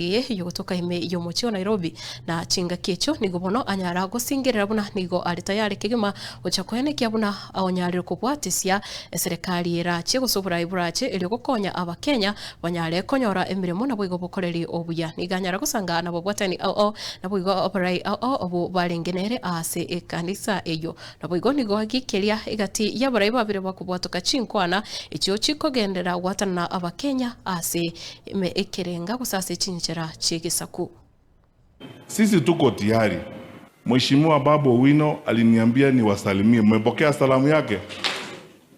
ndie yogotoka ime yomochio Nairobi na chinga kecho nigo bono anyara gusingirira buna nigo ari tayari kigima uchakoene kia buna onyarire kubwatisia serikali irache gusubura iburache ili gukonya abakenya banyare konyora emirimo na bwigo bukoreri obuya niganyara gusanga na bobwatani na bwigo operai obu barengenere ase ekanisa eyo na bwigo nigo agikeria igati yabarai babire bakubwatoka chinkwana icho chikogendera gwatana abakenya ase ekerenga gusase chinchera chigisaku. Sisi tuko tayari. Mheshimiwa Babu Owino aliniambia niwasalimie. Mmepokea salamu yake?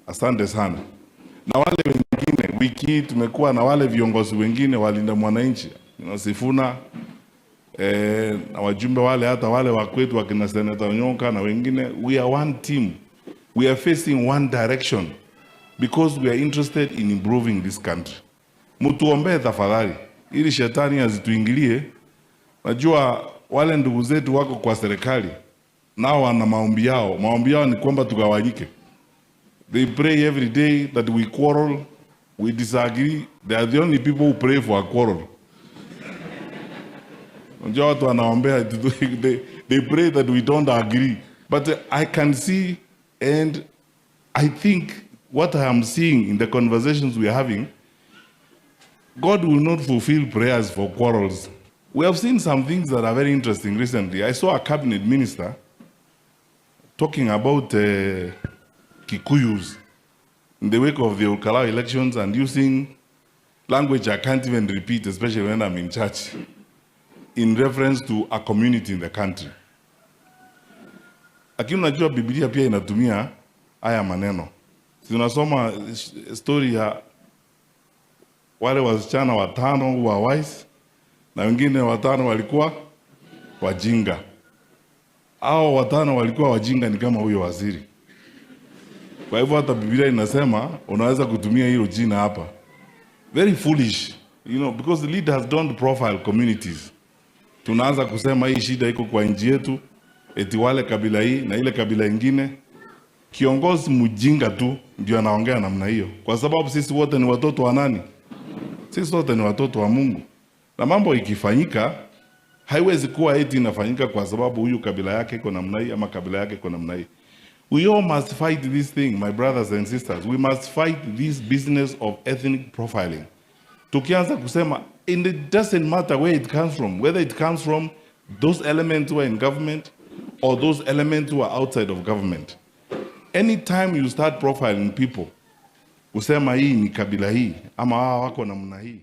Asante sana. Na wale wengine, wiki hii tumekuwa na wale viongozi wengine walinda mwananchi, Sifuna, na wajumbe wale, hata wale wa kwetu wakina Senator Onyonka na wengine. We are one team. We are facing one direction because we are interested in improving this country. Mutuombee tafadhali ili shetani azituingilie. Najua wale ndugu zetu wako kwa serikali nao wana maombi yao. Maombi yao ni kwamba tugawanyike. They pray every day that we quarrel, we disagree. They are the only people who pray for a quarrel. Najua watu wanaombea, they pray that we don't agree. But I can see, and I think what I am seeing in the conversations we are having, God will not fulfill prayers for quarrels. We have seen some things that are very interesting recently. I saw a cabinet minister talking about Kikuyus in the wake of the Ukalao elections and using language I can't even repeat, especially when I'm in church, in reference to a community in the country. Lakini unajua Biblia pia inatumia haya maneno. Tunasoma story ya wale wasichana watano wa wise na wengine watano walikuwa wajinga. Hao watano walikuwa wajinga ni kama huyo waziri. Kwa hivyo hata Biblia inasema unaweza kutumia hilo jina hapa. Very foolish, because the leaders don't profile communities. Tunaanza kusema hii shida iko kwa nchi yetu, eti wale kabila hii na ile kabila ingine. Kiongozi mjinga tu ndio anaongea namna hiyo. Kwa sababu sisi wote ni watoto wa nani? Sisi wote ni watoto wa Mungu. Na mambo ikifanyika, haiwezi kuwa eti inafanyika kwa sababu huyu kabila yake iko namna hii ama kabila yake iko namna hii. We all must fight this thing, my brothers and sisters. We must fight this business of ethnic profiling. Tukianza kusema, and it doesn't matter where it comes from, whether it comes from those elements who are in government or those elements who are outside of government. Anytime you start profiling people, usema hii ni kabila hii ama wako namna hii.